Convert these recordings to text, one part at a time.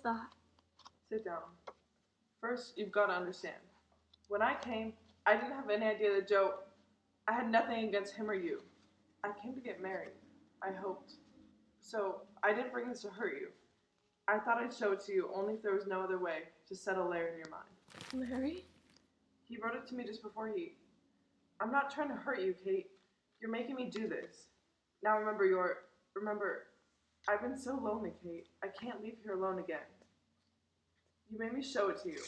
that? Sit down. First, you've got to understand. When I came, I didn't have any idea that Joe... I had nothing against him or you. I came to get married. I hoped. So, I didn't bring this to hurt you. I thought I'd show it to you only if there was no other way to settle Larry in your mind. Larry? He wrote it to me just before he... I'm not trying to hurt you, Kate. You're making me do this. Now remember, I've been so lonely, Kate. I can't leave here alone again. You made me show it to you.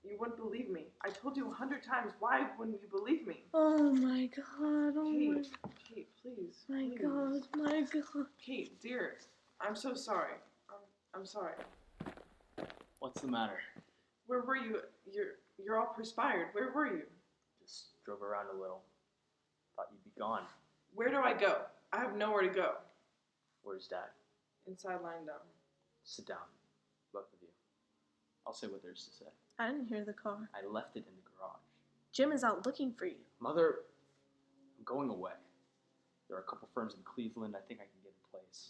You wouldn't believe me. I told you 100 times. Why wouldn't you believe me? Oh my God. Oh Kate, Kate, please. my please. God. My God. Kate, dear, I'm so sorry. I'm sorry. What's the matter? Where were you? You're all perspired. Where were you? Just drove around a little. Thought you'd be gone. Where do I go? I have nowhere to go. Where's Dad? Inside lying down. Sit down, both of you. I'll say what there's to say. I didn't hear the car. I left it in the garage. Jim is out looking for you. Mother, I'm going away. There are a couple firms in Cleveland I think I can get in place.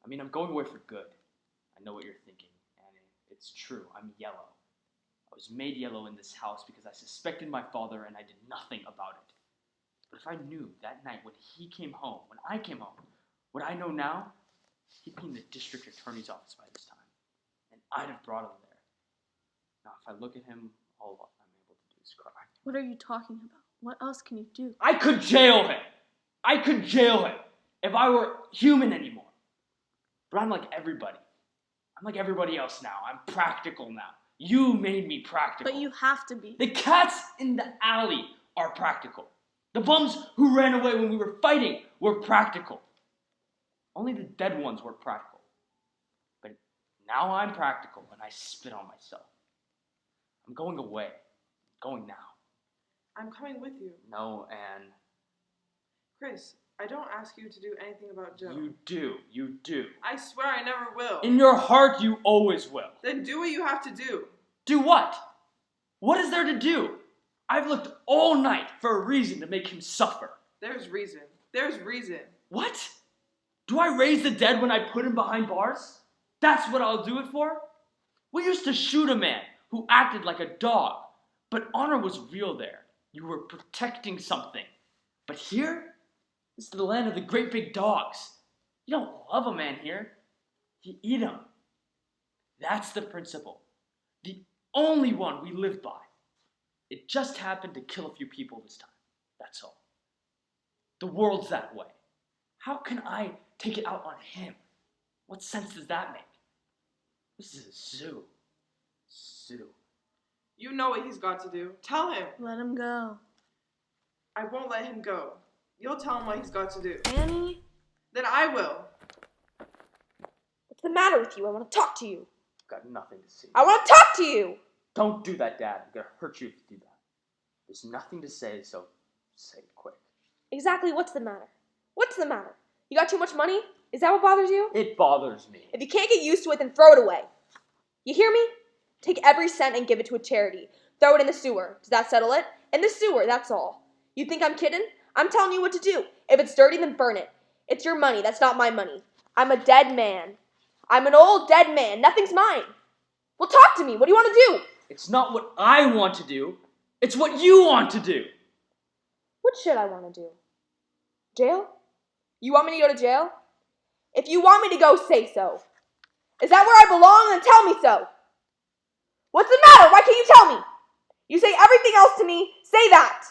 I mean, I'm going away for good. I know what you're thinking, Annie. It's true. I'm yellow. I was made yellow in this house because I suspected my father and I did nothing about it. But if I knew that night when he came home, when I came home, what I know now, he'd be in the district attorney's office by this time. And I'd have brought him there. Now, if I look at him, all I'm able to do is cry. What are you talking about? What else can you do? I could jail him! I could jail him if I were human anymore. But I'm like everybody. I'm like everybody else now. I'm practical now. You made me practical. But you have to be. The cats in the alley are practical. The bums who ran away when we were fighting were practical. Only the dead ones were practical. But now I'm practical and I spit on myself. I'm going away. Going now. I'm coming with you. No, Anne. Chris, I don't ask you to do anything about Joe. You do. You do. I swear I never will. In your heart, you always will. Then do what you have to do. Do what? What is there to do? I've looked all night for a reason to make him suffer. There's reason. There's reason. What? Do I raise the dead when I put him behind bars? That's what I'll do it for? We used to shoot a man who acted like a dog, but honor was real there. You were protecting something. But here, this is the land of the great big dogs. You don't love a man here. You eat him. That's the principle. The only one we live by. It just happened to kill a few people this time. That's all. The world's that way. How can I take it out on him? What sense does that make? This is a zoo. Zoo. You know what he's got to do. Tell him. Let him go. I won't let him go. You'll tell him what he's got to do. Annie? Then I will. What's the matter with you? I want to talk to you. I've got nothing to say. I want to talk to you! Don't do that, Dad. I'm gonna hurt you if you do that. There's nothing to say, so say it quick. Exactly what's the matter? What's the matter? You got too much money? Is that what bothers you? It bothers me. If you can't get used to it, then throw it away. You hear me? Take every cent and give it to a charity. Throw it in the sewer. Does that settle it? In the sewer, that's all. You think I'm kidding? I'm telling you what to do. If it's dirty, then burn it. It's your money. That's not my money. I'm a dead man. I'm an old dead man. Nothing's mine. Well, talk to me. What do you want to do? It's not what I want to do. It's what you want to do. What should I want to do? Jail? You want me to go to jail? If you want me to go, say so. Is that where I belong? Then tell me so. What's the matter? Why can't you tell me? You say everything else to me. Say that.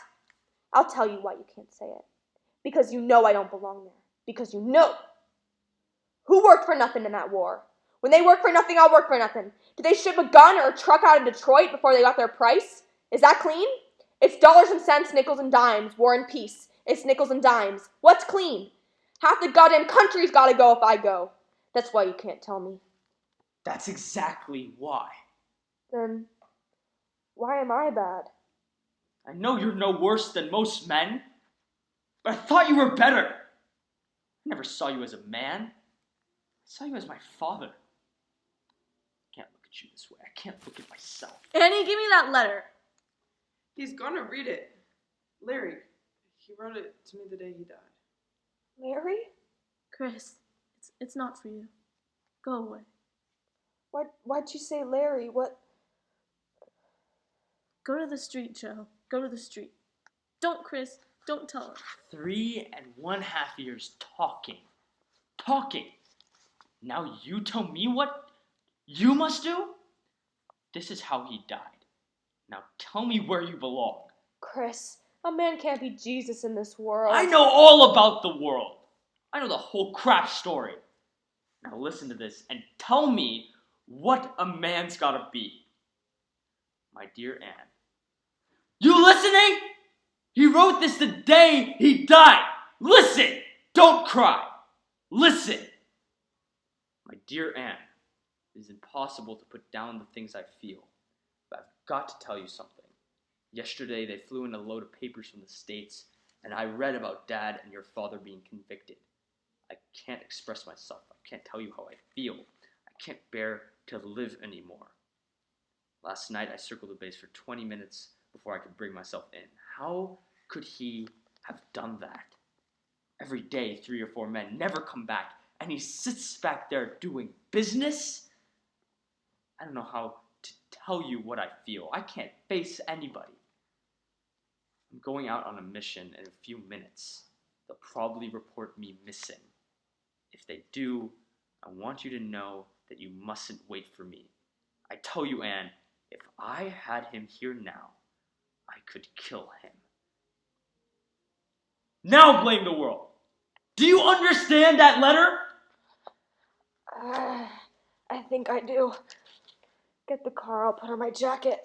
I'll tell you why you can't say it. Because you know I don't belong there. Because you know. Who worked for nothing in that war? When they work for nothing, I'll work for nothing. Did they ship a gun or a truck out of Detroit before they got their price? Is that clean? It's dollars and cents, nickels and dimes. War and peace. It's nickels and dimes. What's clean? Half the goddamn country's gotta go if I go. That's why you can't tell me. That's exactly why. Then, why am I bad? I know you're no worse than most men, but I thought you were better. I never saw you as a man. I saw you as my father. I can't look at you this way. I can't look at myself. Annie, give me that letter. He's gonna read it. Larry, he wrote it to me the day he died. Larry? Chris, it's not for you. Go away. Why'd you say Larry? What? Go to the street, Joe. Go to the street. Don't, Chris. Don't tell him. 3.5 years talking. Talking. Now you tell me what you must do? This is how he died. Now tell me where you belong. Chris, a man can't be Jesus in this world. I know all about the world. I know the whole crap story. Now listen to this and tell me what a man's gotta be. My dear Anne. You listening? He wrote this the day he died. Listen! Don't cry. Listen! My dear Anne, it is impossible to put down the things I feel, but I've got to tell you something. Yesterday, they flew in a load of papers from the States, and I read about Dad and your father being convicted. I can't express myself. I can't tell you how I feel. I can't bear to live anymore. Last night, I circled the base for 20 minutes before I could bring myself in. How could he have done that? Every day, 3 or 4 men never come back, and he sits back there doing business? I don't know how to tell you what I feel. I can't face anybody. I'm going out on a mission in a few minutes. They'll probably report me missing. If they do, I want you to know that you mustn't wait for me. I tell you, Anne, if I had him here now, I could kill him. Now blame the world. Do you understand that letter? I think I do. Get the car, I'll put on my jacket.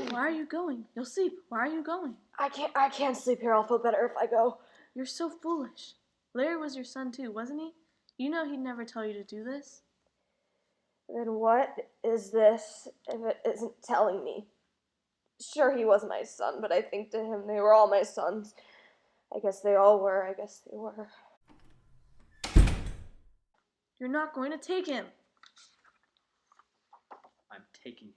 Why are you going? You'll sleep. Why are you going? I can't sleep here, I'll feel better if I go. You're so foolish. Larry was your son too, wasn't he? You know he'd never tell you to do this. Then what is this if it isn't telling me? Sure, he was my son, but I think to him they were all my sons. I guess they all were. I guess they were. You're not going to take him. I'm taking him.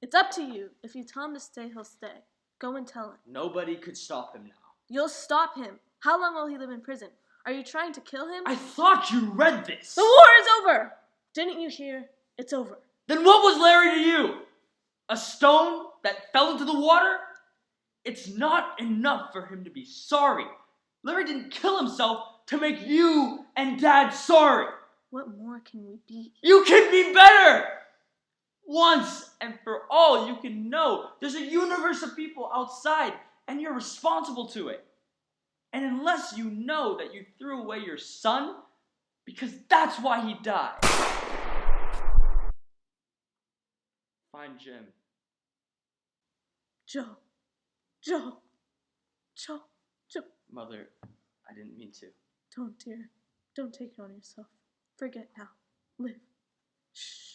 It's up to you. If you tell him to stay, he'll stay. Go and tell him. Nobody could stop him now. You'll stop him. How long will he live in prison? Are you trying to kill him? I thought you read this. The war is over! Didn't you hear? It's over. Then what was Larry to you? A stone that fell into the water? It's not enough for him to be sorry. Larry didn't kill himself to make you and Dad sorry. What more can we be? You can be better! Once and for all, you can know there's a universe of people outside and you're responsible to it. And unless you know that you threw away your son, because that's why he died. Find Jim. Joe. Mother, I didn't mean to. Don't, dear. Don't take it on yourself. Forget now. Live. Shh.